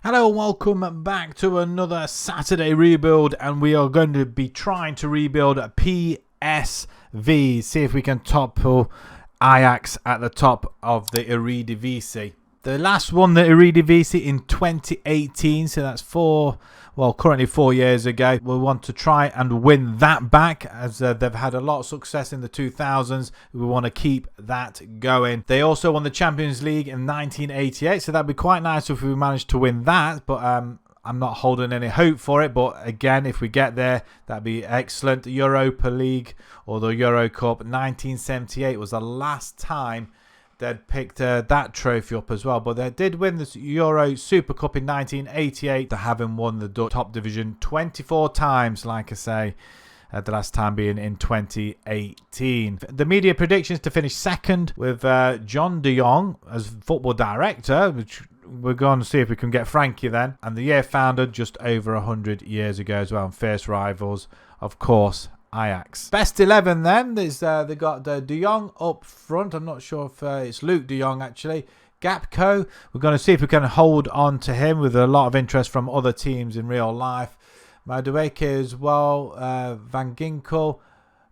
Hello and welcome back to another Saturday rebuild, and we are going to be trying to rebuild a PSV, see if we can topple Ajax at the top of the Eredivisie. The last won the Eredivisie in 2018, so that's currently 4 years ago. We want to try and win that back, as they've had a lot of success in the 2000s. We want to keep that going. They also won the Champions League in 1988, so that'd be quite nice if we managed to win that, but I'm not holding any hope for it. But again, if we get there, that'd be excellent. Europa League or the Euro Cup 1978 was the last time they'd picked that trophy up as well. But they did win the Euro Super Cup in 1988, having won the Dutch top division 24 times, like I say, the last time being in 2018. The media predictions to finish second with John de Jong as football director, which we're going to see if we can get Frankie then. And the year founded just over 100 years ago as well. And fierce rivals, of course, Ajax. Best 11 then. They got De Jong up front. I'm not sure if it's Luke De Jong actually. Gakpo, we're going to see if we can hold on to him with a lot of interest from other teams in real life. Madueke as well. Van Ginkel,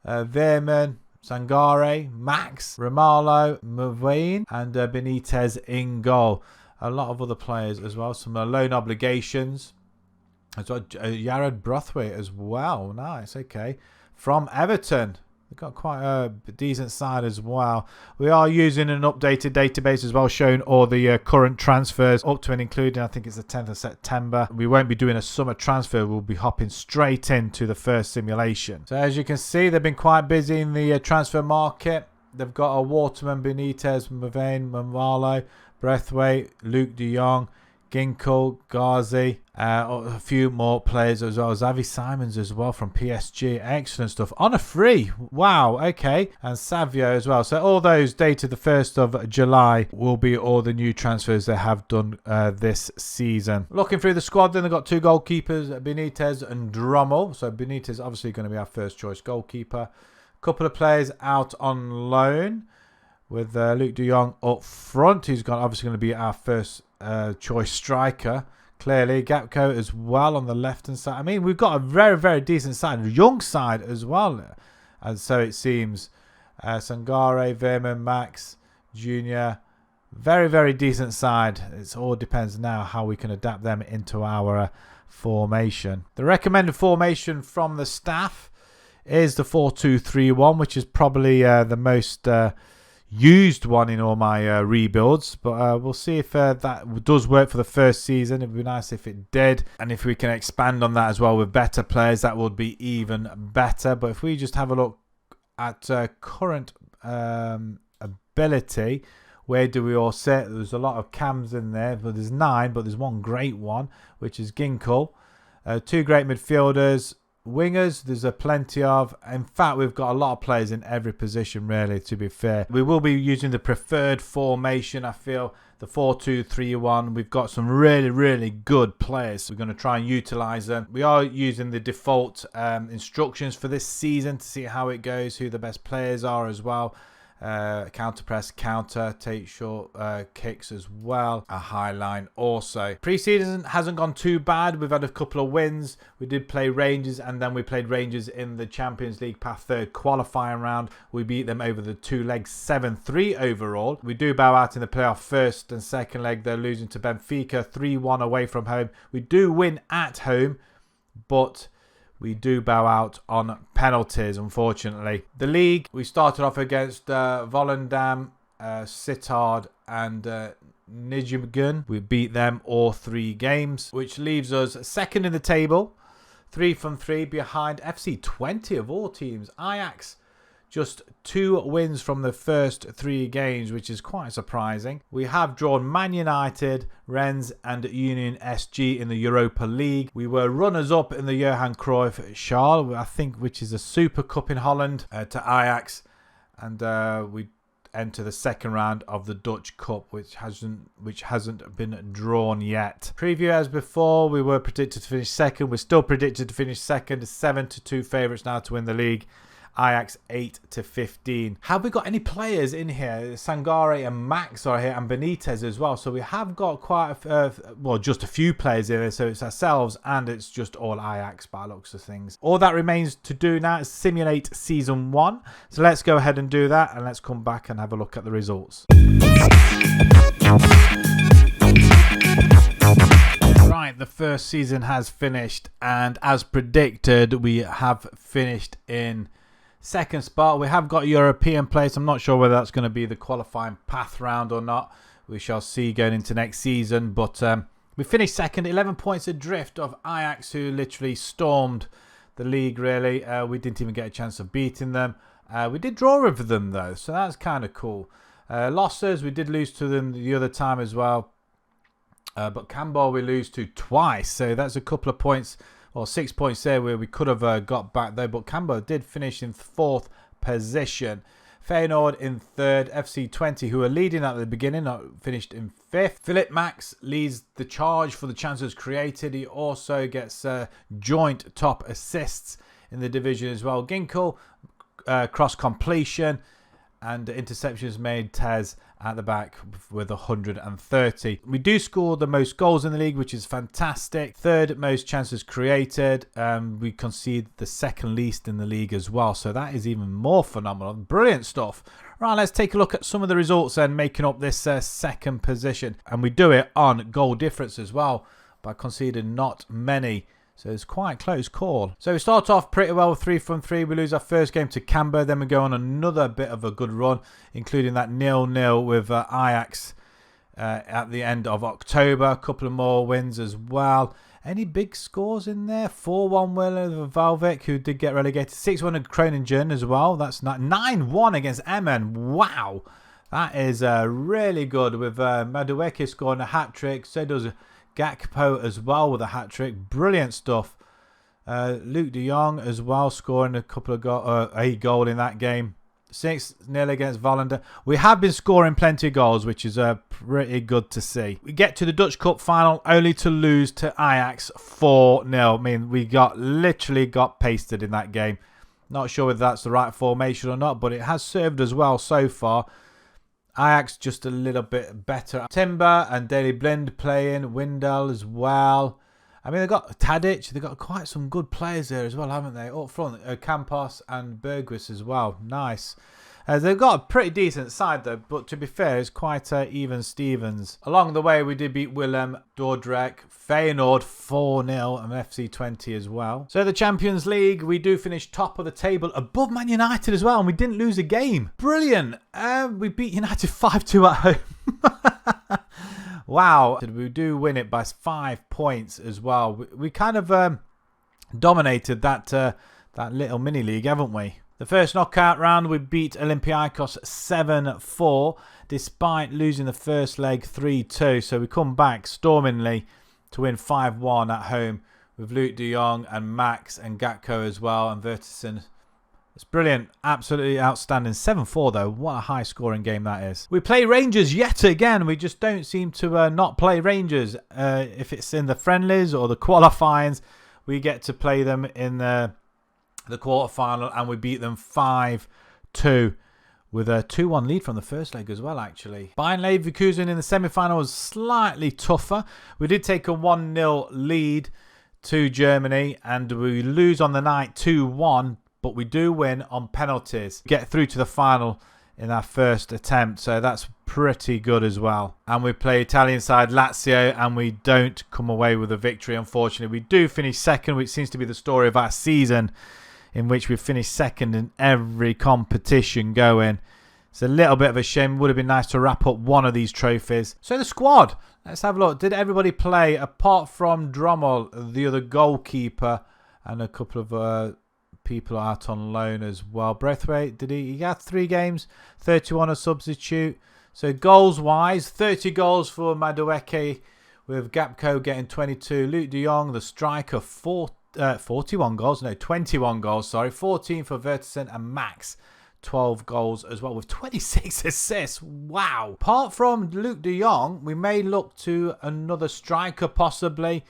Veerman, Sangare, Max, Romalo, Mavane, and Benitez in goal. A lot of other players as well. Some loan obligations. As well, Jared Braithwaite as well. Nice, okay. From Everton. They've got quite a decent side as well. We are using an updated database as well, showing all the current transfers up to and including, I think it's the 10th of September. We won't be doing a summer transfer. We'll be hopping straight into the first simulation. So as you can see, they've been quite busy in the transfer market. They've got a Waterman, Benitez, Mavane, Mamalo, Braithwaite, Luke de Jong, Ginkel, Ghazi, a few more players as well. Xavi Simons as well from PSG. Excellent stuff. On a free. Wow, okay. And Savio as well. So all those dated the 1st of July will be all the new transfers they have done this season. Looking through the squad, then they've got two goalkeepers, Benitez and Drommel. So Benitez obviously going to be our first choice goalkeeper. A couple of players out on loan with Luke de Jong up front. He's obviously going to be our first choice striker. Clearly, Gakpo as well on the left-hand side. I mean, we've got a very, very decent side. A young side as well. And so it seems. Sangare, Veerman, Max, Junior. Very, very decent side. It all depends now how we can adapt them into our formation. The recommended formation from the staff is the 4-2-3-1, which is probably the most used one in all my rebuilds, but we'll see if that does work for the first season. It would be nice if it did, and if we can expand on that as well with better players, that would be even better. But if we just have a look at current ability, where do we all sit? There's a lot of cams in there, but there's 9, but there's one great one, which is Ginkel. 2 great midfielders. Wingers, there's a plenty of. In fact, we've got a lot of players in every position, really, to be fair. We will be using the preferred formation, I feel, the 4-2-3-1. We've got some really, really good players. We're going to try and utilise them. We are using the default instructions for this season to see how it goes, who the best players are as well. Counter press, counter, take short kicks as well. A high line also. Pre-season hasn't gone too bad. We've had a couple of wins. We did play Rangers, and then we played Rangers in the Champions League Path 3rd qualifying round. We beat them over the 2 legs 7-3 overall. We do bow out in the playoff first and second leg. They're losing to Benfica 3-1 away from home. We do win at home, but we do bow out on penalties, unfortunately. The league, we started off against Volendam, Sittard and Nijmegen. We beat them all 3 games, which leaves us second in the table. 3 from 3 behind FC20 of all teams. Ajax, just 2 wins from the first 3 games, which is quite surprising. We have drawn Man United, Rennes and Union SG in the Europa League. We were runners-up in the Johan Cruyff Charles, I think, which is a Super Cup in Holland, to Ajax. And we enter the second round of the Dutch Cup, which hasn't been drawn yet. Preview as before, we were predicted to finish second. We're still predicted to finish second. 7-2 favourites now to win the league. Ajax 8-15. Have we got any players in here? Sangare and Max are here, and Benitez as well. So we have got quite just a few players in here. So it's ourselves and it's just all Ajax by looks of things. All that remains to do now is simulate season 1. So let's go ahead and do that, and let's come back and have a look at the results. Right, the first season has finished, and as predicted, we have finished in second spot. We have got European place. I'm not sure whether that's going to be the qualifying path round or not. We shall see going into next season. But we finished second, 11 points adrift of Ajax, who literally stormed the league, really. We didn't even get a chance of beating them. We did draw with them, though, so that's kind of cool. Losses, we did lose to them the other time as well. But Cambo we lose to twice, so that's a couple of points, or 6 points there where we could have got back though. But Cambo did finish in 4th position. Feyenoord in 3rd. FC20, who are leading at the beginning, finished in 5th. Philip Max leads the charge for the chances created. He also gets joint top assists in the division as well. Ginkel, cross completion. And interceptions made, Tez at the back with 130. We do score the most goals in the league, which is fantastic. 3rd most chances created. We concede the 2nd least in the league as well. So that is even more phenomenal. Brilliant stuff. Right, let's take a look at some of the results and making up this 2nd position. And we do it on goal difference as well by conceding not many. So it's quite a close call. So we start off pretty well with 3 from 3. We lose our first game to Camber. Then we go on another bit of a good run, including that 0-0 with Ajax at the end of October. A couple of more wins as well. Any big scores in there? 4-1 winner of Valvik, who did get relegated. 6-1 at Groningen as well. That's 9-1 against Emmen. Wow. That is really good, with Madueke scoring a hat-trick. So does Gakpo as well with a hat-trick. Brilliant stuff. Luke de Jong as well, scoring a goal in that game. 6-0 against Volender. We have been scoring plenty of goals, which is pretty good to see. We get to the Dutch Cup final only to lose to Ajax 4-0. I mean, we literally got pasted in that game. Not sure whether that's the right formation or not, but it has served us well so far. Ajax just a little bit better. Timber and Daley Blind playing. Windel as well. I mean, they've got Tadic. They've got quite some good players there as well, haven't they? Up front, Campos and Bergwijn as well. Nice. They've got a pretty decent side, though. But to be fair, it's quite even Stevens. Along the way, we did beat Willem, Dordrecht, Feyenoord 4-0 and FC20 as well. So the Champions League, we do finish top of the table above Man United as well. And we didn't lose a game. Brilliant. We beat United 5-2 at home. Wow. We do win it by 5 points as well. We kind of dominated that little mini league, haven't we? The first knockout round, we beat Olympiacos 7-4, despite losing the first leg 3-2. So we come back stormingly to win 5-1 at home with Luke de Jong and Max and Gatko as well, and Vertesen. It's brilliant. Absolutely outstanding. 7-4 though. What a high scoring game that is. We play Rangers yet again. We just don't seem to not play Rangers. If it's in the friendlies or the qualifyings, we get to play them in the quarterfinal, and we beat them 5-2 with a 2-1 lead from the first leg as well, actually. Bayern Leverkusen in the semi-final was slightly tougher. We did take a 1-0 lead to Germany, and we lose on the night 2-1, but we do win on penalties. Get through to the final in our first attempt, so that's pretty good as well. And we play Italian side Lazio, and we don't come away with a victory, unfortunately. We do finish second, which seems to be the story of our season, in which we finished second in every competition going. It's a little bit of a shame. Would have been nice to wrap up one of these trophies. So the squad, let's have a look. Did everybody play apart from Drommel, the other goalkeeper, and a couple of people out on loan as well? Braithwaite, did he had 3 games, 31 a substitute. So goals wise, 30 goals for Madueke, with Gapco getting 22. Luke de Jong, the striker, 21 goals, no, 21 goals, sorry. 14 for Vertesen, and Max, 12 goals as well, with 26 assists. Wow. Apart from Luke de Jong, we may look to another striker possibly,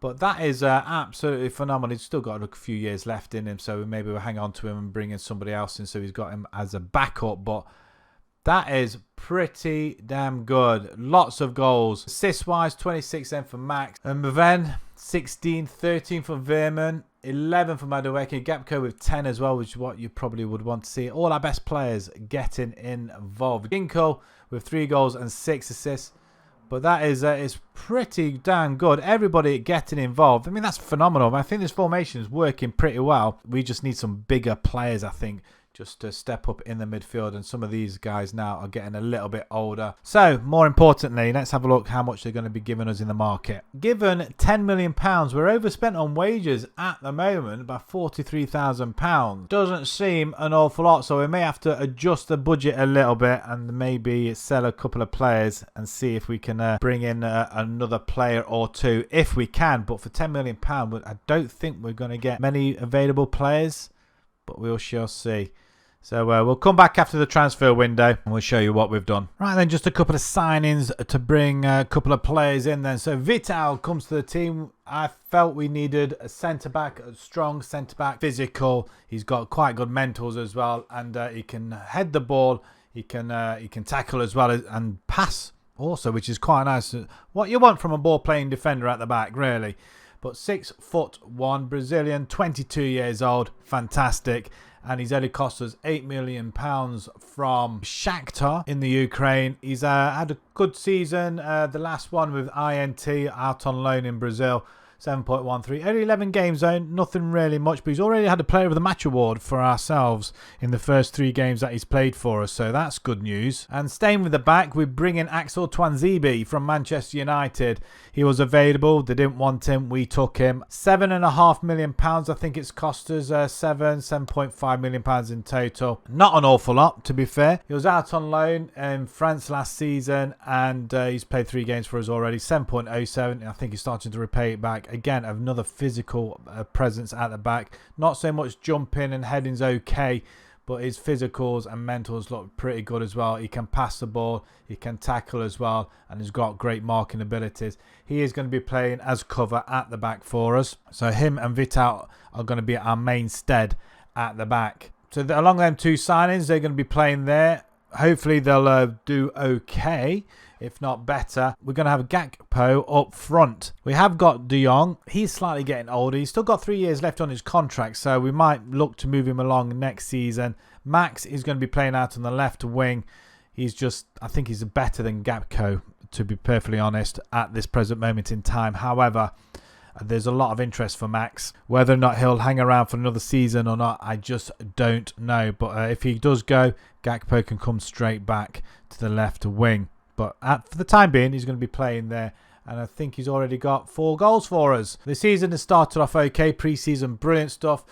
But that is absolutely phenomenal. He's still got a few years left in him, so maybe we'll hang on to him and bring in somebody else in so he's got him as a backup. But that is pretty damn good. Lots of goals. Assist-wise, 26 then for Max. And Maven, 16, 13 for Veerman, 11 for Madueke. Gapco with 10 as well, which is what you probably would want to see. All our best players getting involved. Ginkgo with 3 goals and 6 assists. But that is pretty damn good. Everybody getting involved. I mean, that's phenomenal. I think this formation is working pretty well. We just need some bigger players, I think, just to step up in the midfield. And some of these guys now are getting a little bit older. So, more importantly, let's have a look how much they're going to be giving us in the market. Given £10 million, we're overspent on wages at the moment by £43,000. Doesn't seem an awful lot, so we may have to adjust the budget a little bit and maybe sell a couple of players and see if we can bring in another player or two if we can. But for £10 million, I don't think we're going to get many available players, but we shall see. So we'll come back after the transfer window and we'll show you what we've done. Right then, just a couple of signings to bring a couple of players in then. So Vital comes to the team. I felt we needed a centre-back, a strong centre-back, physical. He's got quite good mentals as well, and he can head the ball. He can tackle as well and pass also, which is quite nice. What you want from a ball-playing defender at the back, really. But 6'1", Brazilian, 22 years old, fantastic. And he's only cost us £8 million from Shakhtar in the Ukraine. He's had a good season. The last one with INT out on loan in Brazil. 7.13. Only 11 games though, nothing really much, but he's already had a Player of the Match award for ourselves in the first 3 games that he's played for us, so that's good news. And staying with the back, we bring in Axel Twanzibi from Manchester United. He was available, they didn't want him, we took him. £7.5 million, I think it's cost us £7.5 million in total. Not an awful lot, to be fair. He was out on loan in France last season, and he's played 3 games for us already. 7.07, I think he's starting to repay it back. Again, another physical presence at the back. Not so much jumping and heading's okay, but his physicals and mentals look pretty good as well. He can pass the ball, he can tackle as well, and he's got great marking abilities. He is going to be playing as cover at the back for us. So him and Vital are going to be our mainstead at the back. So along them 2 signings, they're going to be playing there. Hopefully they'll do okay, if not better. We're going to have Gakpo up front. We have got De Jong. He's slightly getting older. He's still got 3 years left on his contract, so we might look to move him along next season. Max is going to be playing out on the left wing. I think he's better than Gakpo, to be perfectly honest, at this present moment in time. However, there's a lot of interest for Max. Whether or not he'll hang around for another season or not, I just don't know. But if he does go, Gakpo can come straight back to the left wing. But for the time being, he's going to be playing there. And I think he's already got 4 goals for us. The season has started off okay. Pre-season, brilliant stuff.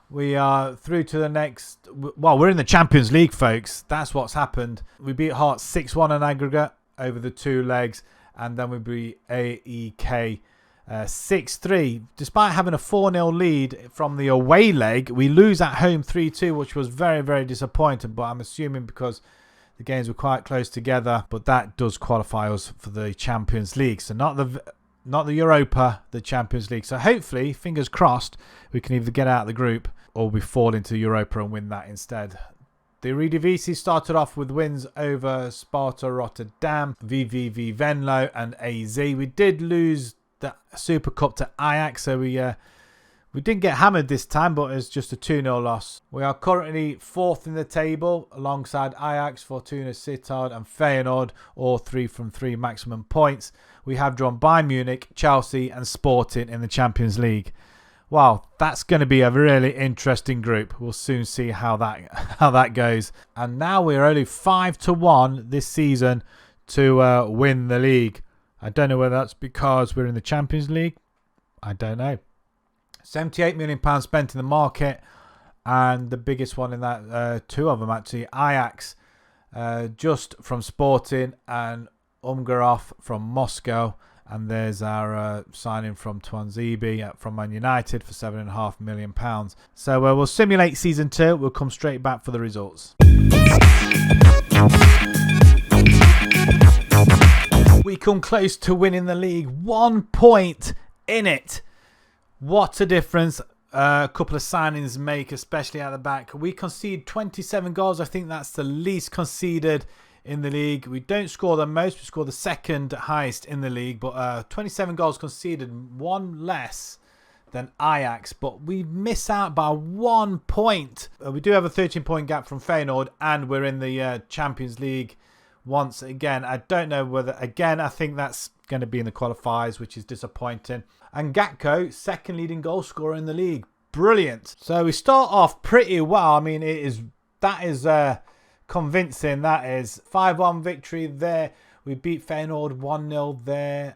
We are through to the next... Well, we're in the Champions League, folks. That's what's happened. We beat Hearts 6-1 in aggregate over the 2 legs. And then we beat AEK 6-3. Despite having a 4-0 lead from the away leg, we lose at home 3-2, which was very, very disappointing. But I'm assuming because the games were quite close together. But that does qualify us for the Champions League. So not the Europa, the Champions League. So hopefully, fingers crossed, we can either get out of the group or we fall into Europa and win that instead. The Eredivisie started off with wins over Sparta Rotterdam, VVV Venlo and AZ. We did lose the Super Cup to Ajax, so we didn't get hammered this time, but it's just a 2-0 loss. We are currently 4th in the table alongside Ajax, Fortuna Sittard and Feyenoord, all 3 from 3 maximum points. We have drawn Bayern Munich, Chelsea and Sporting in the Champions League. Wow, that's going to be a really interesting group. We'll soon see how that goes. And now we're only 5-1 this season to win the league. I don't know whether that's because we're in the Champions League. I don't know. £78 million spent in the market, and the biggest one in that, 2 of them actually, Ajax, just from Sporting, and Umgarov from Moscow. And there's our signing from Twanzibi from Man United for £7.5 million. So we'll simulate Season 2. We'll come straight back for the results. We come close to winning the league. 1 point in it. What a difference a couple of signings make, especially at the back. We concede 27 goals. I think that's the least conceded in the league. We don't score the most. We score the second highest in the league. But 27 goals conceded, one less than Ajax. But we miss out by 1 point. We do have a 13-point gap from Feyenoord, and we're in the Champions League once again. I don't know whether, again, I think that's going to be in the qualifiers, which is disappointing. And Gakpo, second leading goal scorer in the league. Brilliant. So we start off pretty well. I mean, that is convincing. That is 5-1 victory there. We beat Feyenoord 1-0 there.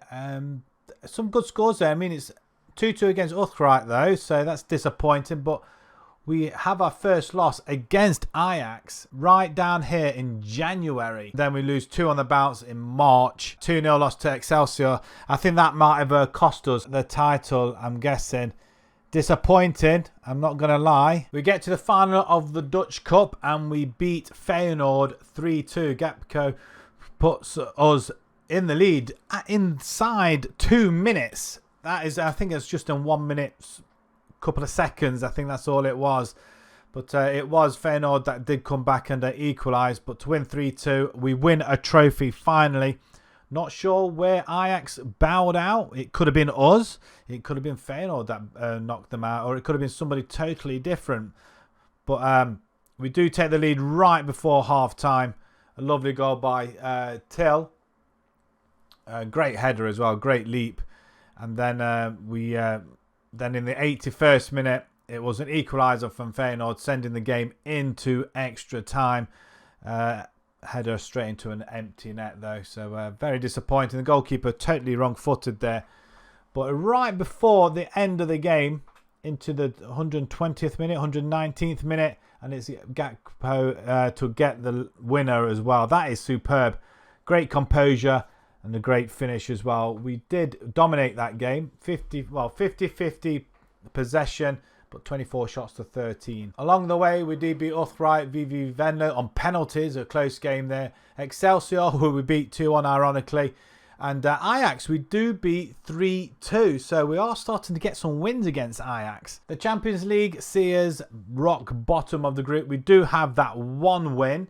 Some good scores there. I mean, it's 2-2 against Utrecht though, so that's disappointing. But we have our first loss against Ajax right down here in January. Then we lose 2 on the bounce in March. 2-0 loss to Excelsior. I think that might have cost us the title, I'm guessing. Disappointing, I'm not going to lie. We get to the final of the Dutch Cup and we beat Feyenoord 3-2. Gakpo puts us in the lead inside 2 minutes. That is, I think it's just in 1 minute, couple of seconds. I think that's all it was. But it was Feyenoord that did come back and equalise. But to win 3-2, we win a trophy finally. Not sure where Ajax bowed out. It could have been us. It could have been Feyenoord that knocked them out. Or it could have been somebody totally different. But we do take the lead right before half-time. A lovely goal by Till. Great header as well. Great leap. And then then in the 81st minute, it was an equaliser from Feyenoord, sending the game into extra time. Header straight into an empty net though, so very disappointing. The goalkeeper totally wrong-footed there. But right before the end of the game, into the 120th minute, 119th minute, and it's Gakpo to get the winner as well. That is superb. Great composure and a great finish as well. We did dominate that game. 50-50 possession, but 24 shots to 13. Along the way, we did beat Utrecht, VV Venlo on penalties, a close game there. Excelsior, who we beat 2-1 ironically. And Ajax, we do beat 3-2. So we are starting to get some wins against Ajax. The Champions League see us rock bottom of the group. We do have that one win.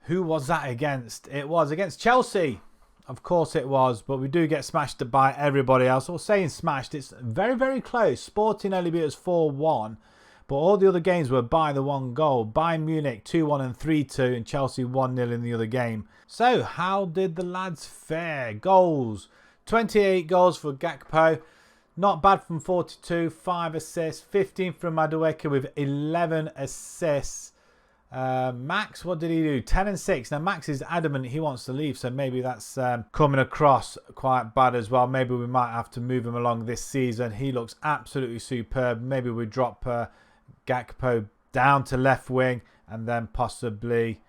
Who was that against? It was against Chelsea. Of course it was, but we do get smashed by everybody else. Or saying smashed, it's very, very close. Sporting only beat us 4-1, but all the other games were by the one goal. Bayern Munich 2-1 and 3-2, and Chelsea 1-0 in the other game. So, how did the lads fare? Goals. 28 goals for Gakpo. Not bad from 42, 5 assists. 15 from Madueke with 11 assists. Max, what did he do? 10 and 6. Now Max is adamant he wants to leave, so maybe that's coming across quite bad as well. Maybe we might have to move him along this season. He looks absolutely superb. Maybe we drop Gakpo down to left wing and then possibly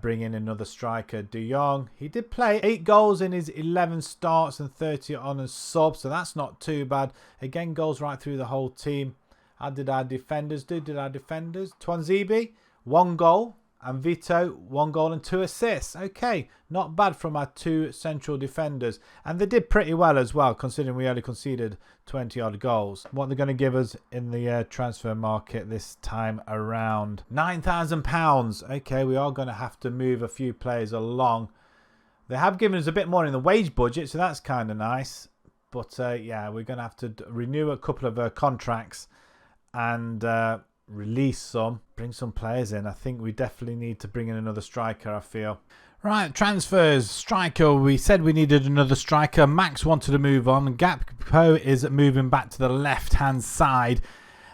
bring in another striker. De Jong, he did play 8 goals in his 11 starts and 30 on a sub, so that's not too bad. Again, goals right through the whole team. How did our defenders do? Twanzibi, 1 goal, and Vito, 1 goal and 2 assists. Okay, not bad from our 2 central defenders. And they did pretty well as well, considering we only conceded 20-odd goals. What they're going to give us in the transfer market this time around. £9,000. Okay, we are going to have to move a few players along. They have given us a bit more in the wage budget, so that's kind of nice. But yeah, we're going to have to renew a couple of contracts and release some, bring some players in. I think we definitely need to bring in another striker, I feel. Right, transfers. Striker, we said we needed another striker. Max wanted to move on. Gakpo is moving back to the left-hand side,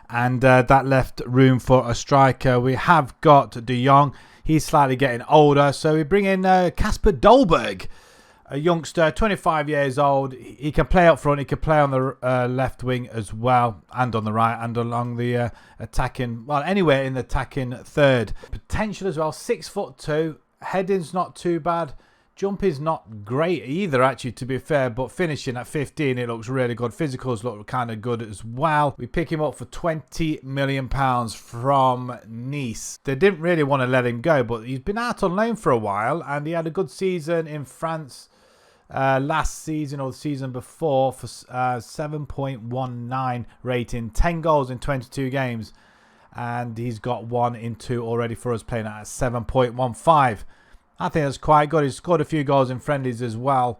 and that left room for a striker. We have got De Jong. He's slightly getting older, so we bring in Casper Dolberg, a youngster, 25 years old. He can play up front. He can play on the left wing as well, and on the right, and along the attacking, well, anywhere in the attacking third. Potential as well, 6'2". Heading's not too bad. Jumping's not great either, actually, to be fair, but finishing at 15, it looks really good. Physicals look kind of good as well. We pick him up for £20 million from Nice. They didn't really want to let him go, but he's been out on loan for a while, and he had a good season in France last season or the season before for 7.19 rating, 10 goals in 22 games. And he's got 1 in 2 already for us, playing at 7.15. I think that's quite good. He's scored a few goals in friendlies as well.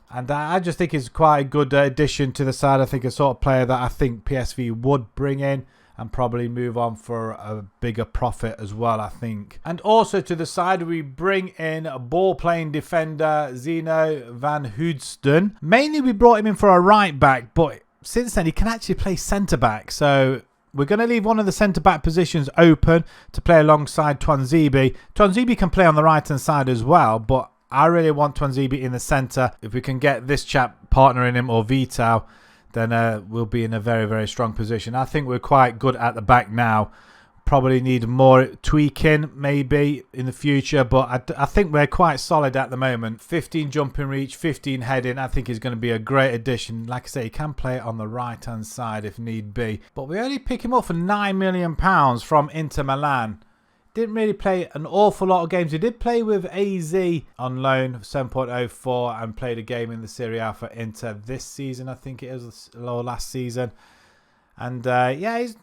And I just think he's quite a good addition to the side. I think a sort of player that I think PSV would bring in and probably move on for a bigger profit as well, I think. And also to the side, we bring in a ball-playing defender, Zeno van Hoedsten. Mainly we brought him in for a right-back, but since then he can actually play centre-back. So we're going to leave one of the centre-back positions open to play alongside Twanzibi. Twanzibi can play on the right-hand side as well, but I really want Twanzibi in the centre. If we can get this chap partnering him or Vital, then we'll be in a very, very strong position. I think we're quite good at the back now. Probably need more tweaking maybe in the future, but I think we're quite solid at the moment. 15 jumping reach, 15 heading. I think he's going to be a great addition. Like I say, he can play on the right-hand side if need be. But we only pick him up for £9 million from Inter Milan. Didn't really play an awful lot of games. He did play with AZ on loan, 7.04, and played a game in the Serie A for Inter this season, I think it was, or last season. And yeah, it's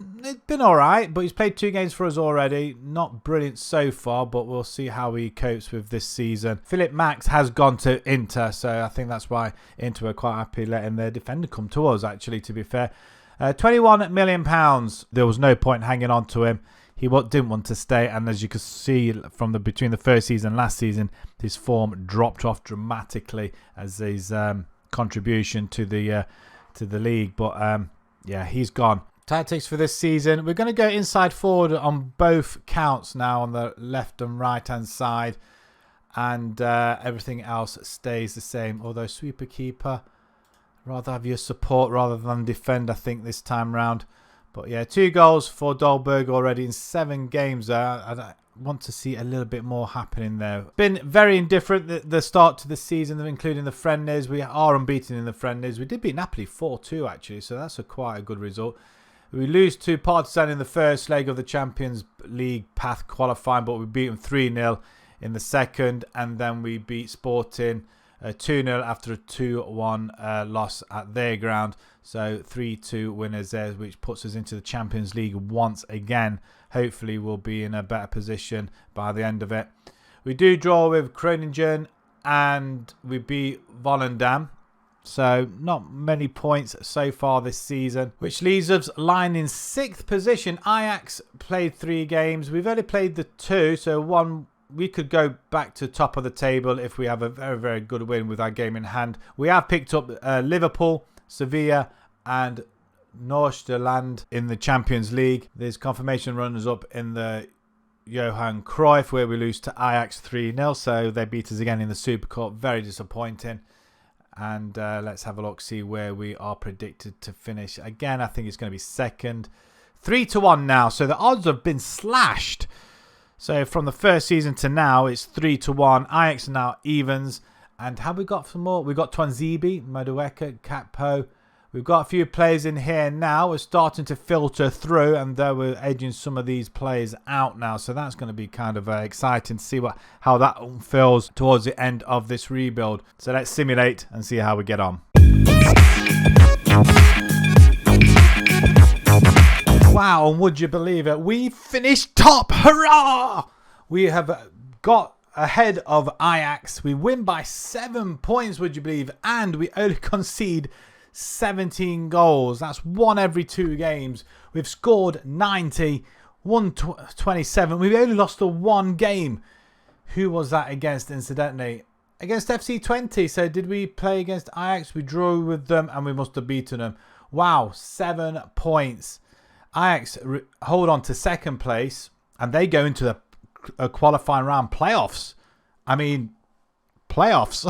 been all right, but he's played 2 games for us already. Not brilliant so far, but we'll see how he copes with this season. Philip Max has gone to Inter, so I think that's why Inter were quite happy letting their defender come to us, actually, to be fair. £21 million. There was no point hanging on to him. He didn't want to stay, and as you can see from between the first season and last season, his form dropped off dramatically as his contribution to the league. But yeah, he's gone. Tactics for this season: we're going to go inside forward on both counts now, on the left and right hand side, and everything else stays the same. Although sweeper keeper, rather have your support rather than defend, I think, this time round. But yeah, 2 goals for Dolberg already in 7 games there. I want to see a little bit more happening there. Been very indifferent the start to the season, including the friendlies. We are unbeaten in the friendlies. We did beat Napoli 4-2 actually, so that's quite a good result. We lose to Partizan in the first leg of the Champions League path qualifying, but we beat them 3-0 in the second, and then we beat Sporting 2-0 after a 2-1 loss at their ground. So 3-2 winners there, which puts us into the Champions League once again. Hopefully we'll be in a better position by the end of it. We do draw with Groningen and we beat Volendam. So not many points so far this season, which leaves us lying in 6th position. Ajax played 3 games. We've only played the 2, so one we could go back to top of the table if we have a very, very good win with our game in hand. We have picked up Liverpool, Sevilla and Noorderland in the Champions League. There's confirmation runners up in the Johan Cruyff, where we lose to Ajax 3-0. So they beat us again in the Super Cup. Very disappointing. And let's have a look, see where we are predicted to finish. Again, I think it's going to be second. 3-1 now. So the odds have been slashed. So from the first season to now, it's 3-1. Ajax now evens. And have we got some more? We've got Twanzibi, Madueka, Capo. We've got a few players in here now. We're starting to filter through, and we're edging some of these players out now. So that's going to be kind of exciting to see how that feels towards the end of this rebuild. So let's simulate and see how we get on. Wow, and would you believe it? We finished top! Hurrah! We have got ahead of Ajax. We win by 7 points, would you believe? And we only concede 17 goals. That's 1 every 2 games. We've scored 90, won 27. We've only lost the 1 game. Who was that against, incidentally? Against FC20. So did we play against Ajax? We drew with them and we must have beaten them. Wow, 7 points. Ajax hold on to 2nd place and they go into the qualifying round playoffs. I mean, playoffs.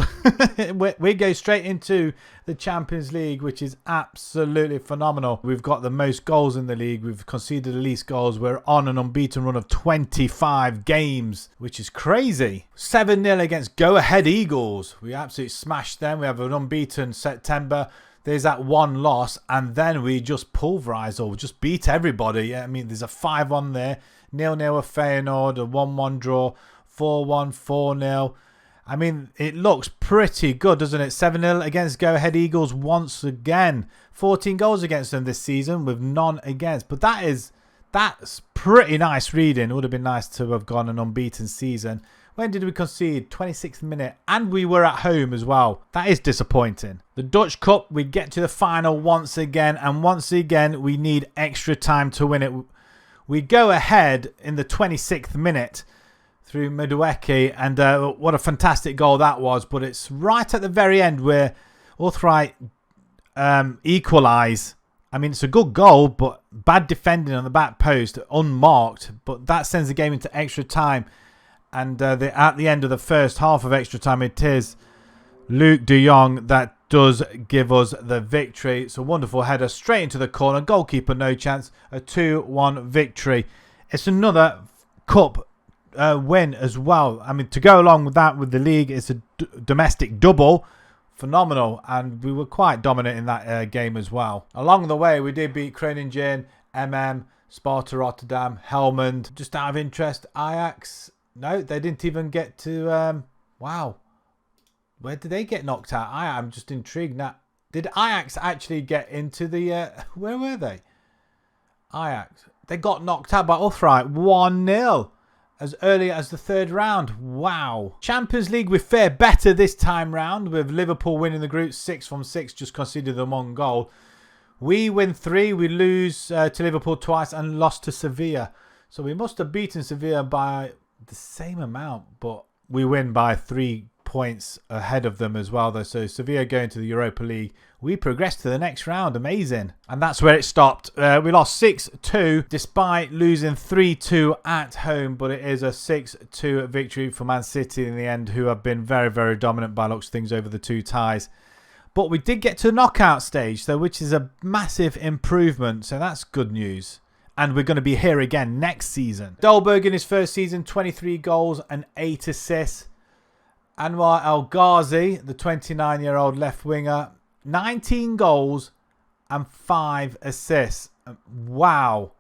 we go straight into the Champions League, which is absolutely phenomenal. We've got the most goals in the league. We've conceded the least goals. We're on an unbeaten run of 25 games, which is crazy. 7-0 against Go Ahead Eagles. We absolutely smashed them. We have an unbeaten September. There's that 1 loss, and then we just pulverise or just beat everybody. I mean, there's a 5-1 there. 0-0 with Feyenoord, a 1-1 draw, 4-1, 4-0. I mean, it looks pretty good, doesn't it? 7-0 against Go Ahead Eagles once again. 14 goals against them this season with none against. But that's pretty nice reading. It would have been nice to have gone an unbeaten season. When did we concede? 26th minute. And we were at home as well. That is disappointing. The Dutch Cup, we get to the final once again. And once again, we need extra time to win it. We go ahead in the 26th minute through Madueke, and what a fantastic goal that was. But it's right at the very end where Uthrai equalise. I mean, it's a good goal, but bad defending on the back post, unmarked. But that sends the game into extra time. And at the end of the first half of extra time, it is Luke de Jong that does give us the victory. It's a wonderful header straight into the corner. Goalkeeper, no chance. A 2-1 victory. It's another cup win as well. I mean, to go along with that with the league, it's a domestic double. Phenomenal. And we were quite dominant in that game as well. Along the way, we did beat Groningen, Sparta Rotterdam, Helmond. Just out of interest, Ajax. No, they didn't even get to... wow. Where did they get knocked out? I'm just intrigued now. Did Ajax actually get into the... where were they? Ajax. They got knocked out by Uthrai. 1-0. As early as the third round. Wow. Champions League, we fare better this time round. With Liverpool winning the group 6 from 6. Just conceded them 1 goal. We win 3. We lose to Liverpool twice and lost to Sevilla. So we must have beaten Sevilla by the same amount. But we win by 3 points ahead of them as well, though. So Sevilla going to the Europa League. We progressed to the next round. Amazing. And that's where it stopped. We lost 6-2 despite losing 3-2 at home. But it is a 6-2 victory for Man City in the end, who have been very, very dominant by looks of things over the 2 ties. But we did get to the knockout stage, though, which is a massive improvement. So that's good news. And we're going to be here again next season. Dolberg in his first season, 23 goals and 8 assists. Anwar El Ghazi, the 29-year-old left winger, 19 goals and 5 assists. Wow.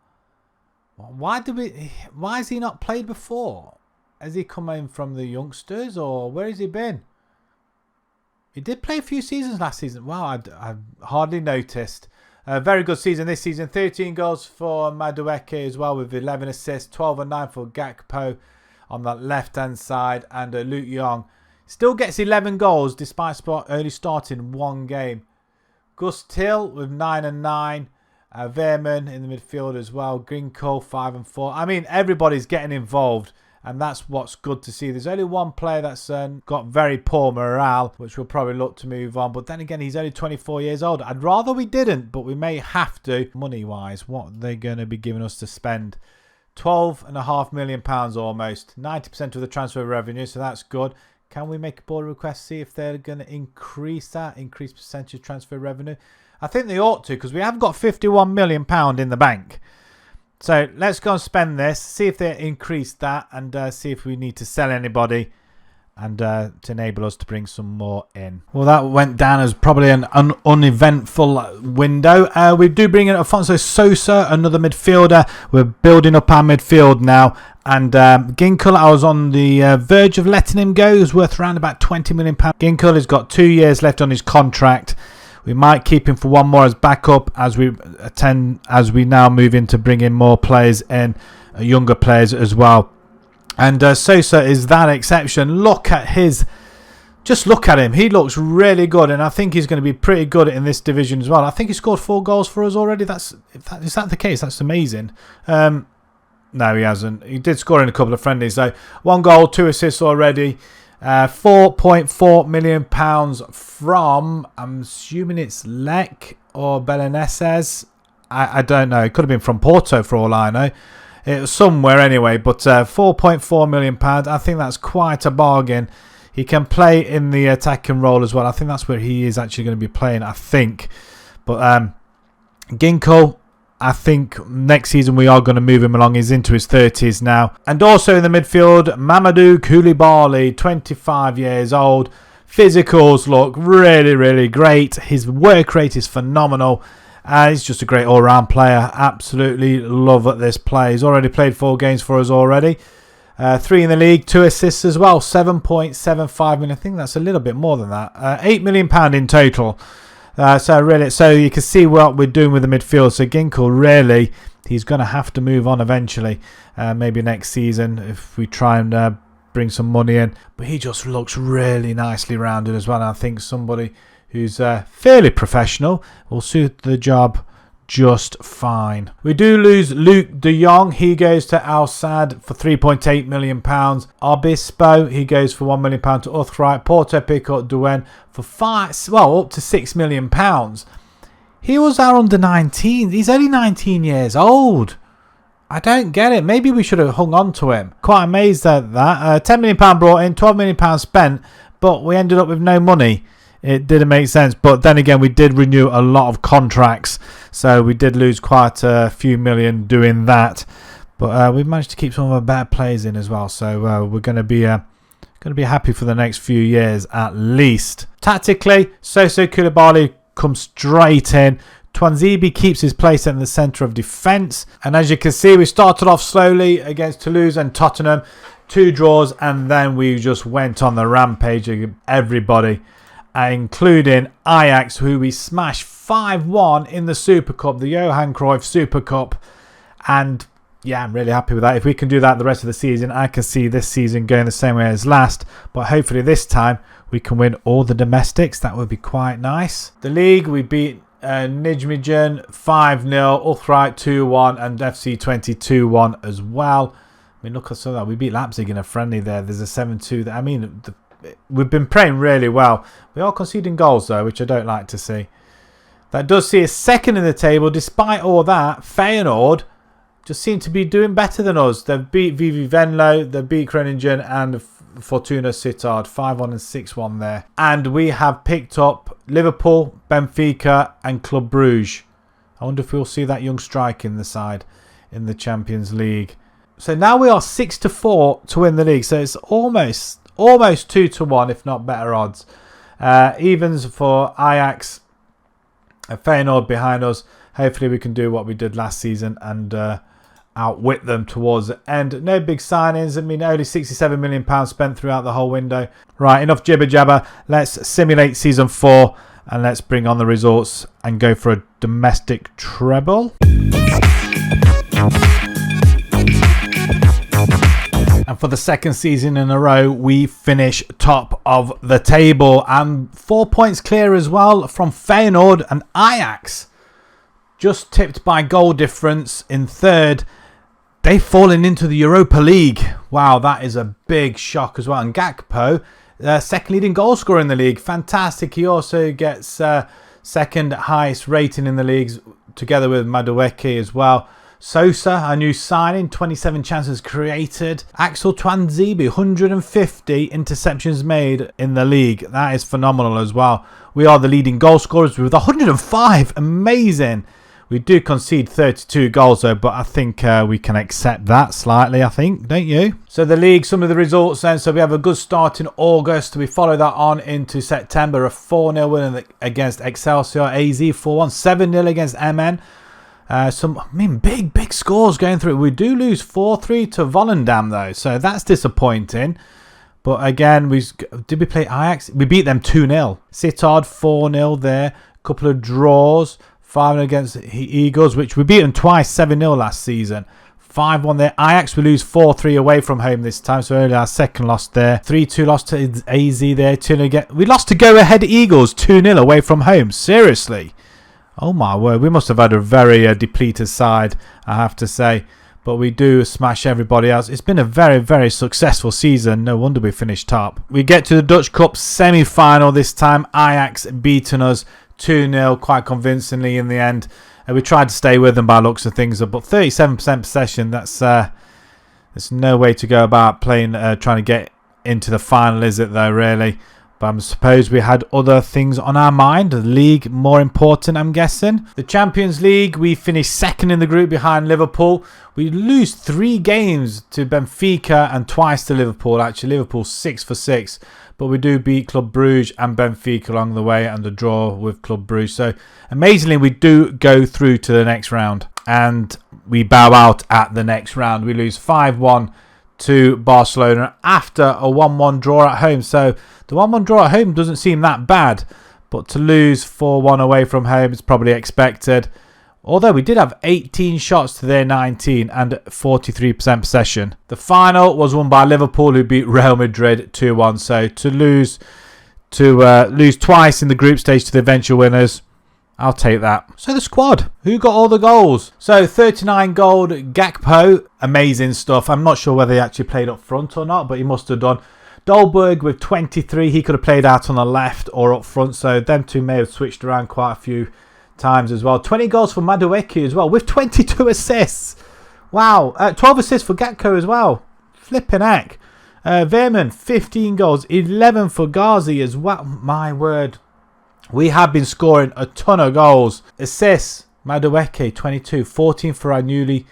Why has he not played before? Has he come in from the youngsters, or where has he been? He did play a few seasons last season. Wow, I hardly noticed. A very good season this season. 13 goals for Madueke as well, with 11 assists. 12 and 9 for Gakpo on that left-hand side. And Luke Young still gets 11 goals despite only starting 1 game. Gus Till with 9 and 9. Veerman in the midfield as well. Grinko 5 and 4. I mean, everybody's getting involved. And that's what's good to see. There's only one player that's got very poor morale, which we'll probably look to move on. But then again, he's only 24 years old. I'd rather we didn't, but we may have to. Money-wise, what are they going to be giving us to spend? £12.5 million almost. 90% of the transfer revenue, so that's good. Can we make a board request, see if they're going to increase that, increase percentage transfer revenue? I think they ought to, because we have got £51 million in the bank. So let's go and spend this, see if they increase that, and see if we need to sell anybody, and to enable us to bring some more in. Well, that went down as probably an uneventful window. We do bring in Alfonso Sosa, another midfielder. We're building up our midfield now. And Ginkel, I was on the verge of letting him go. He was worth around about £20 million. Ginkel has got 2 years left on his contract. We might keep him for 1 more as backup as we now move into bringing more players in, younger players as well. And Sosa is that exception. Look at him. He looks really good, and I think he's going to be pretty good in this division as well. I think he scored 4 goals for us already. Is that the case? That's amazing. No, he hasn't. He did score in a couple of friendlies, though. 1 goal, 2 assists already. £4.4 million from, I'm assuming it's Lec or Belenenses. I don't know. It could have been from Porto for all I know. It was somewhere anyway, but £4.4 million. I think that's quite a bargain. He can play in the attacking role as well. I think that's where he is actually going to be playing, I think. But Ginkel, I think next season we are going to move him along. He's into his 30s now. And also in the midfield, Mamadou Koulibaly, 25 years old. Physicals look really, really great. His work rate is phenomenal. He's just a great all-round player. Absolutely love this play. He's already played 4 games for us already. 3 in the league, 2 assists as well, 7.75 million. I think that's a little bit more than that. £8 million in total. So you can see what we're doing with the midfield. So Ginkel, really, he's going to have to move on eventually. Maybe next season if we try and bring some money in. But he just looks really nicely rounded as well. And I think somebody who's fairly professional will suit the job just fine. We do lose Luke de Jong. He goes to Al Sadd for £3.8 million. Obispo, he goes for £1 million to Utrecht. Porto pick up Duen for up to £6 million. He was our under 19. He's only 19 years old. I don't get it. Maybe we should have hung on to him. Quite amazed at that. £10 million brought in, £12 million spent, but we ended up with no money. It didn't make sense, but then again, we did renew a lot of contracts, so we did lose quite a few million doing that. But we've managed to keep some of our better players in as well, so we're going to be happy for the next few years at least. Tactically, Soso Koulibaly comes straight in. Twanzibi keeps his place in the centre of defence, and as you can see, we started off slowly against Toulouse and Tottenham, 2 draws, and then we just went on the rampage of everybody. Including Ajax, who we smashed 5-1 in the Super Cup, the Johan Cruyff Super Cup. And yeah, I'm really happy with that. If we can do that the rest of the season, I can see this season going the same way as last. But hopefully this time we can win all the domestics. That would be quite nice. The league, we beat Nijmegen 5-0, Utrecht 2-1, and FC22 2-1 as well. I mean, look at some of that. We beat Leipzig in a friendly there. There's a 7-2. I mean, we've been playing really well. We are conceding goals though, which I don't like to see. That does see us second in the table. Despite all that, Feyenoord just seem to be doing better than us. They've beat VV Venlo, they've beat Groningen and Fortuna Sittard 5-1 and 6-1 there. And we have picked up Liverpool, Benfica and Club Brugge. I wonder if we'll see that young strike in the side in the Champions League. So now we are 6-4 to win the league. So it's almost 2-1, if not better odds. Evens for Ajax, Feyenoord behind us. Hopefully we can do what we did last season and outwit them towards the end. No big signings. I mean, only £67 million spent throughout the whole window. Right, enough jibber jabber. Let's simulate season 4 and let's bring on the results and go for a domestic treble. And for the second season in a row, we finish top of the table. And 4 points clear as well from Feyenoord and Ajax. Just tipped by goal difference in third. They've fallen into the Europa League. Wow, that is a big shock as well. And Gakpo, second leading goal scorer in the league. Fantastic. He also gets second highest rating in the leagues together with Madueke as well. Sosa, a new signing, 27 chances created. Axel Twanzibi, 150 interceptions made in the league. That is phenomenal as well. We are the leading goal scorers with 105. Amazing. We do concede 32 goals though, but I think we can accept that slightly, I think, don't you? So the league, some of the results then. So we have a good start in August. We follow that on into September. A 4-0 win against Excelsior. AZ 4-1. 7-0 against MN. Big scores going through. We do lose 4-3 to Volendam though, so that's disappointing. But again, did we play Ajax? We beat them 2-0. Sittard 4-0 there. Couple of draws. 5-0 against Eagles, which we beat them twice, 7-0 last season. 5-1 there. Ajax, we lose 4-3 away from home this time, so only our second loss there. 3-2 loss to AZ there. 2-0 again. We lost to go-ahead Eagles 2-0 away from home. Seriously. Oh my word, we must have had a very depleted side, I have to say. But we do smash everybody else. It's been a very, very successful season. No wonder we finished top. We get to the Dutch Cup semi-final this time. Ajax beating us 2-0 quite convincingly in the end. We tried to stay with them by looks of things, but 37% possession, that's there's no way to go about playing, trying to get into the final, is it though, really? But I suppose we had other things on our mind. The league more important, I'm guessing. The Champions League, we finished second in the group behind Liverpool. We lose 3 games to Benfica and twice to Liverpool. Actually, Liverpool 6 for 6. But we do beat Club Brugge and Benfica along the way and a draw with Club Brugge. So amazingly, we do go through to the next round. And we bow out at the next round. We lose 5-1 to Barcelona after a 1-1 draw at home. So the 1-1 draw at home doesn't seem that bad, but to lose 4-1 away from home is probably expected. Although we did have 18 shots to their 19 and 43% possession. The final was won by Liverpool, who beat Real Madrid 2-1. So to lose twice in the group stage to the eventual winners, I'll take that. So the squad, who got all the goals? So 39 goal, Gakpo, amazing stuff. I'm not sure whether he actually played up front or not, but he must have done. Dolberg with 23, he could have played out on the left or up front, so them two may have switched around quite a few times as well. 20 goals for Madueke as well, with 22 assists. Wow, 12 assists for Gakpo as well. Flipping heck. Veerman, 15 goals, 11 for Ghazi as well. My word. We have been scoring a ton of goals. Assists, Madueke, 22. 14 for our new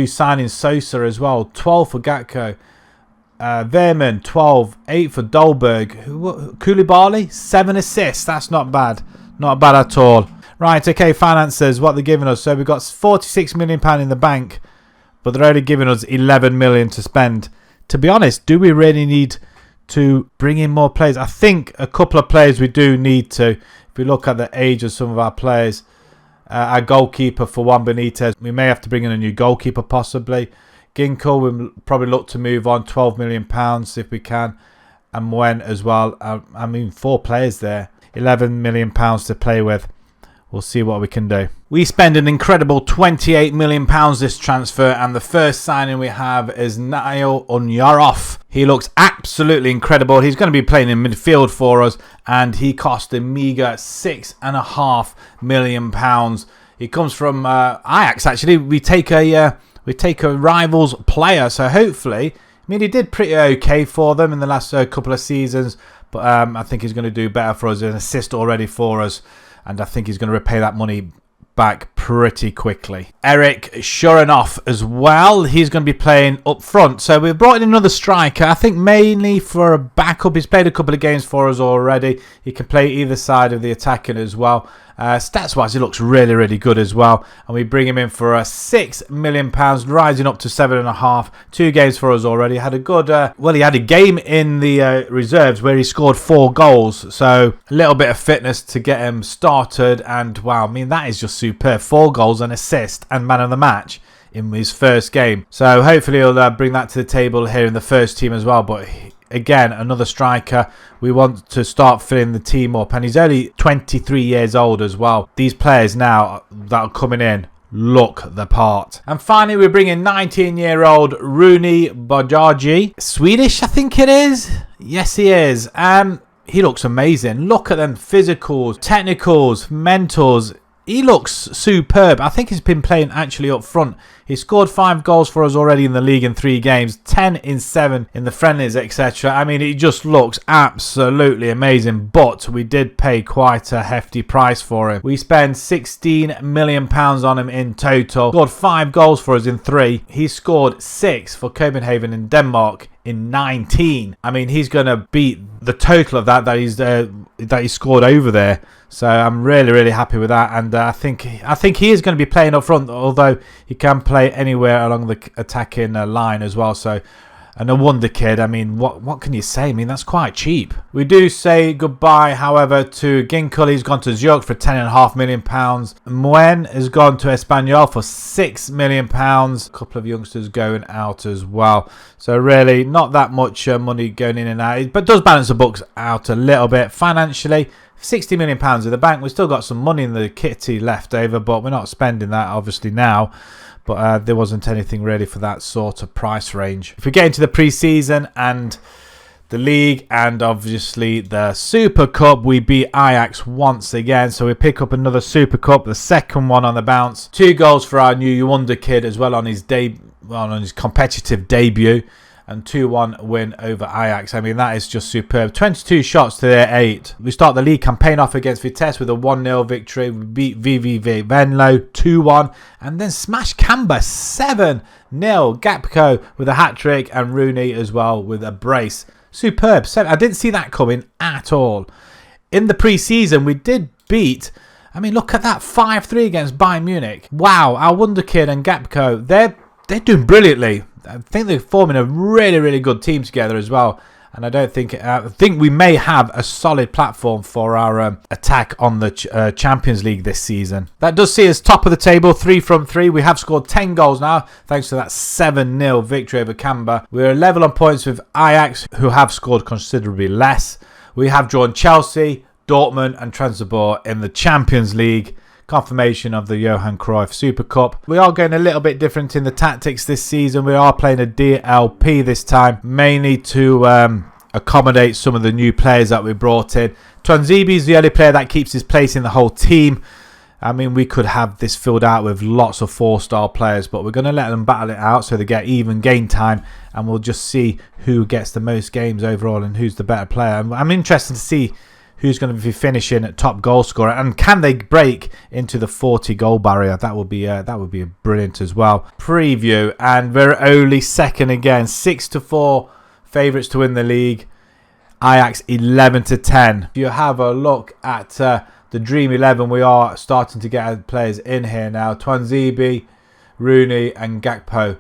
signing Sosa as well. 12 for Gakpo. Veerman, 12. 8 for Dolberg. Koulibaly, 7 assists. That's not bad. Not bad at all. Right, okay, finances, what they're giving us. So we've got £46 million in the bank, but they're only giving us 11 million to spend. To be honest, do we really need to bring in more players? I think a couple of players we do need to. If we look at the age of some of our players, our goalkeeper for Juan Benitez, we may have to bring in a new goalkeeper possibly. Ginkel, we'll probably look to move on, £12 million if we can. And Mwen as well. I mean, 4 players there, £11 million to play with. We'll see what we can do. We spend an incredible £28 million this transfer, and the first signing we have is Nail Unyarov. He looks absolutely incredible. He's going to be playing in midfield for us, and he cost a meagre £6.5 million. He comes from Ajax. Actually, we take a rivals player, so hopefully, I mean, he did pretty okay for them in the last couple of seasons, but I think he's going to do better for us. An assist already for us. And I think he's going to repay that money back pretty quickly. Eric Shuranov as well. He's going to be playing up front. So we've brought in another striker. I think mainly for a backup. He's played a couple of games for us already. He can play either side of the attacking as well. Stats-wise, he looks really, really good as well. And we bring him in for £6 million, rising up to 7.5. 2 games for us already. Had a good, he had a game in the reserves where he scored 4 goals. So a little bit of fitness to get him started. And wow, I mean, that is just superb. 4 goals, an assist, and man of the match in his first game. So hopefully he'll bring that to the table here in the first team as well. But again, another striker. We want to start filling the team up. And he's only 23 years old as well. These players now that are coming in look the part. And finally, we bring in 19-year-old Rooney Bajaji. Swedish, I think it is. Yes, he is. He looks amazing. Look at them physicals, technicals, mentals. He looks superb. I think he's been playing actually up front. He scored 5 goals for us already in the league in 3 games. 10 in 7 in the friendlies, etc. I mean, it just looks absolutely amazing. But we did pay quite a hefty price for him. We spent £16 million on him in total. Scored 5 goals for us in 3. He scored 6 for Copenhagen in Denmark in 19. I mean, he's going to beat the total of that he scored over there. So I'm really, really happy with that, and I think he is going to be playing up front, although he can play anywhere along the attacking line as well. So, and a wonder kid. I mean, what can you say? I mean, that's quite cheap. We do say goodbye, however, to Ginkel. He's gone to Zurich for £10.5 million. Mwen has gone to Espanyol for £6 million. A couple of youngsters going out as well. So really, not that much money going in and out, but does balance the books out a little bit financially. £60 million in the bank. We've still got some money in the kitty left over, but we're not spending that obviously now. But there wasn't anything really for that sort of price range. If we get into the pre-season and the league and obviously the Super Cup, we beat Ajax once again. So we pick up another Super Cup, the second one on the bounce. 2 goals for our new wonder kid as well on his competitive debut. And 2-1 win over Ajax. I mean, that is just superb. 22 shots to their 8. We start the league campaign off against Vitesse with a 1-0 victory. We beat VVV Venlo 2-1. And then smashed Canberra 7-0. Gakpo with a hat-trick. And Rooney as well with a brace. Superb. I didn't see that coming at all. In the pre-season, we did beat... I mean, look at that. 5-3 against Bayern Munich. Wow. Our wonder kid and Gakpo, they're doing brilliantly. I think they're forming a really, really good team together as well. And I think we may have a solid platform for our attack on the Champions League this season. That does see us top of the table, 3 from 3. We have scored 10 goals now, thanks to that 7-0 victory over Canberra. We're level on points with Ajax, who have scored considerably less. We have drawn Chelsea, Dortmund and Twanzibi in the Champions League. Confirmation of the Johan Cruyff Super Cup. We are going a little bit different in the tactics this season. We are playing a DLP this time, mainly to accommodate some of the new players that we brought in. Twanzibi is the only player that keeps his place in the whole team. I mean, we could have this filled out with lots of 4-star players, but we're going to let them battle it out so they get even game time, and we'll just see who gets the most games overall and who's the better player. I'm interested to see who's going to be finishing at top goal scorer, and can they break into the 40 goal barrier? That would be brilliant as well. Preview, and we're only second again, 6-4 favourites to win the league. Ajax 11-10. If you have a look at the Dream 11, we are starting to get our players in here now. Twanzibi, Rooney and Gakpo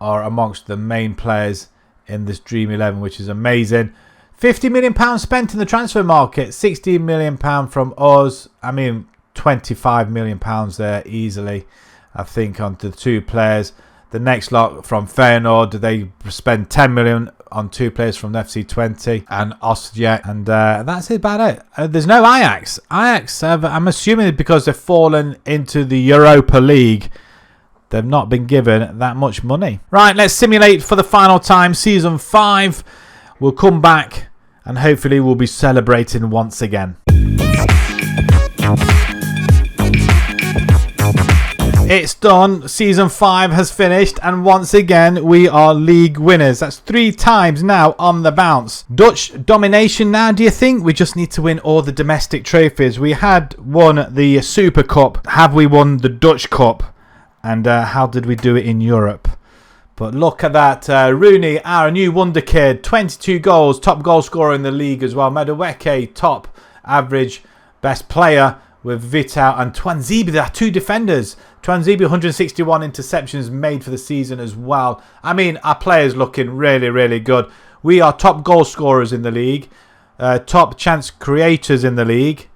are amongst the main players in this Dream 11, which is amazing. £50 million spent in the transfer market, £16 million from us. I mean, £25 million there easily, I think, on the 2 players. The next lot from Feyenoord, they spend £10 million on 2 players from FC20 and Osijek, and that's about it. There's no Ajax. Ajax, I'm assuming because they've fallen into the Europa League, they've not been given that much money. Right, let's simulate for the final time. Season 5. We'll come back and hopefully we'll be celebrating once again. It's done. Season 5 has finished, and once again we are league winners. That's 3 times now on the bounce. Dutch domination now, do you think? We just need to win all the domestic trophies. We had won the Super Cup. Have we won the Dutch Cup? And how did we do it in Europe? But look at that. Rooney, our new wonder kid, 22 goals, top goal scorer in the league as well. Madueke, top average best player with Vital and Twanzibi. There are 2 defenders. Twanzibi, 161 interceptions made for the season as well. I mean, our players looking really, really good. We are top goal scorers in the league, top chance creators in the league.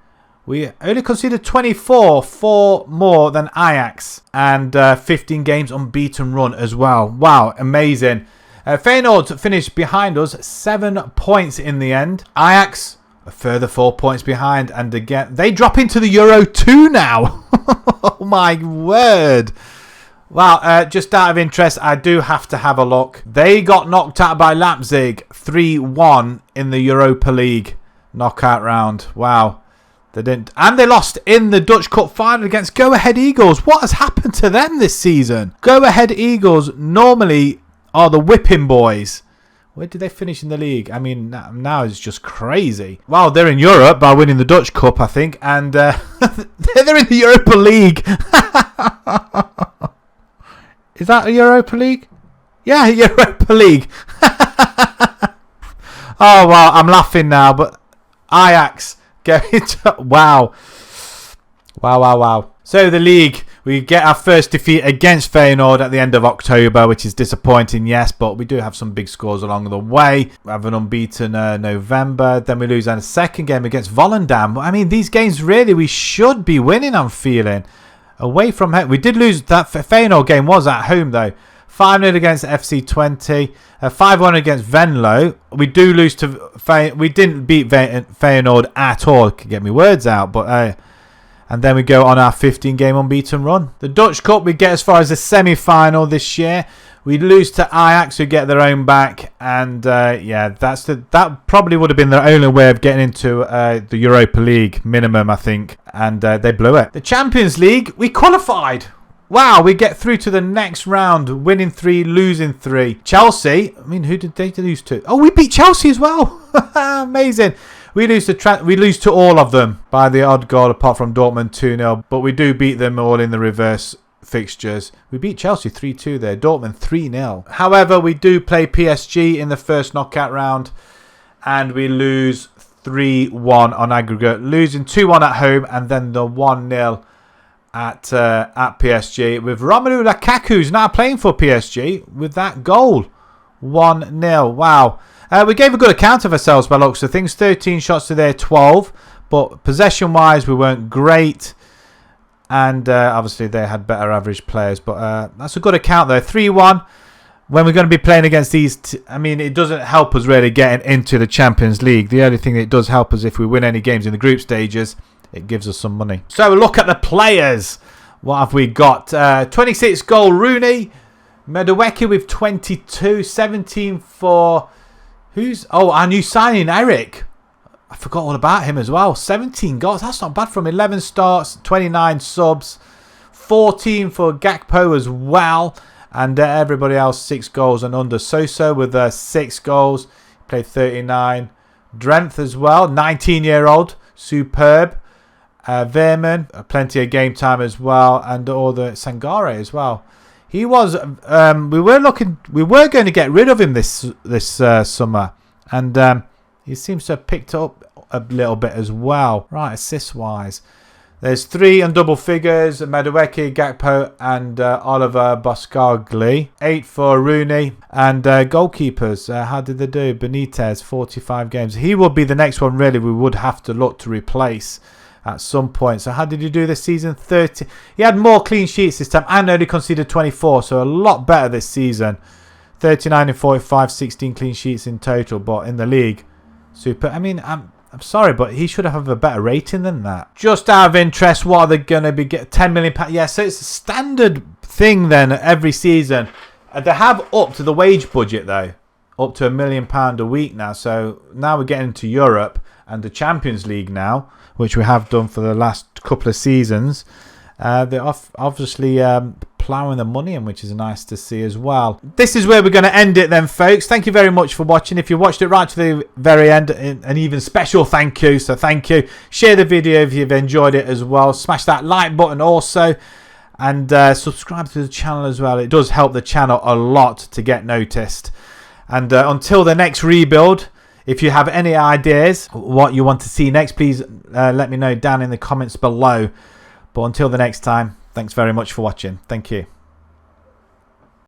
We only conceded 24, 4 more than Ajax, and 15 games unbeaten run as well. Wow, amazing. Feyenoord finished behind us, 7 points in the end. Ajax, a further 4 points behind, and again, they drop into the Euro 2 now. Oh my word. Wow, just out of interest, I do have to have a look. They got knocked out by Leipzig 3-1 in the Europa League knockout round. Wow. They didn't, and they lost in the Dutch Cup final against Go Ahead Eagles. What has happened to them this season? Go Ahead Eagles normally are the whipping boys. Where did they finish in the league? I mean, now it's just crazy. Well, they're in Europe by winning the Dutch Cup, I think, and they're in the Europa League. Is that a Europa League? Yeah, Europa League. Oh, well, I'm laughing now, but Ajax. Wow. So the league, we get our first defeat against Feyenoord at the end of October, which is disappointing, yes, but we do have some big scores along the way. We have an unbeaten November, then we lose our second game against Volendam. I mean, these games really we should be winning, I'm feeling. Away from home. We did lose, that Feyenoord game was at home though. 5-0 against FC20, 5-1 against Venlo. We do lose to we didn't beat Feyenoord at all. I can get my words out, but and then we go on our 15-game unbeaten run. The Dutch Cup, we get as far as the semi-final this year. We lose to Ajax, who get their own back, and yeah, that probably would have been their only way of getting into the Europa League minimum, I think, and they blew it. The Champions League, we qualified. Wow, we get through to the next round, winning 3, losing 3. Chelsea, I mean, who did they lose to? Oh, we beat Chelsea as well. Amazing. We lose to all of them by the odd goal, apart from Dortmund 2-0. But we do beat them all in the reverse fixtures. We beat Chelsea 3-2 there. Dortmund 3-0. However, we do play PSG in the first knockout round, and we lose 3-1 on aggregate, losing 2-1 at home, and then the 1-0 at PSG, with Romelu Lukaku's now playing for PSG with that goal. 1-0. Wow. We gave a good account of ourselves by looks of things. 13 shots to their 12. But possession-wise, we weren't great. And obviously, they had better average players. But that's a good account, though. 3-1. When we're going to be playing against these... I mean, it doesn't help us really getting into the Champions League. The only thing that does help us if we win any games in the group stages, it gives us some money. So, look at the players. What have we got? 26 goal Rooney. Madueke with 22. 17 for... Who's... Oh, our new signing, Eric. I forgot all about him as well. 17 goals. That's not bad from 11 starts, 29 subs. 14 for Gakpo as well. And everybody else 6 goals and under. Sosa with 6 goals. Played 39. Drenth as well. 19-year-old. Superb. Veerman. Plenty of game time as well. And all the Sangare as well. He was... we were going to get rid of him this summer. And... he seems to have picked up a little bit as well. Right, assist-wise. There's 3 on double figures. Madueke, Gakpo and Oliver Boscagli. 8 for Rooney. And goalkeepers, how did they do? Benitez, 45 games. He will be the next one, really, we would have to look to replace at some point. So how did he do this season? 30. He had more clean sheets this time and only conceded 24. So a lot better this season. 39 and 45, 16 clean sheets in total. But in the league... super. I mean, I'm sorry, but he should have a better rating than that. Just out of interest, what are they going to be getting? £10 million? Yeah, so it's a standard thing then every season. They have upped the wage budget though, up to £1 million a week now. So now we're getting into Europe and the Champions League now, which we have done for the last couple of seasons. They're obviously ploughing the money in, which is nice to see as well. This is where we're going to end it then, folks. Thank you very much for watching. If you watched it right to the very end, an even special thank you. So thank you. Share the video if you've enjoyed it as well. Smash that like button also. And subscribe to the channel as well. It does help the channel a lot to get noticed. And until the next rebuild, if you have any ideas what you want to see next, please let me know down in the comments below. But until the next time, thanks very much for watching. Thank you.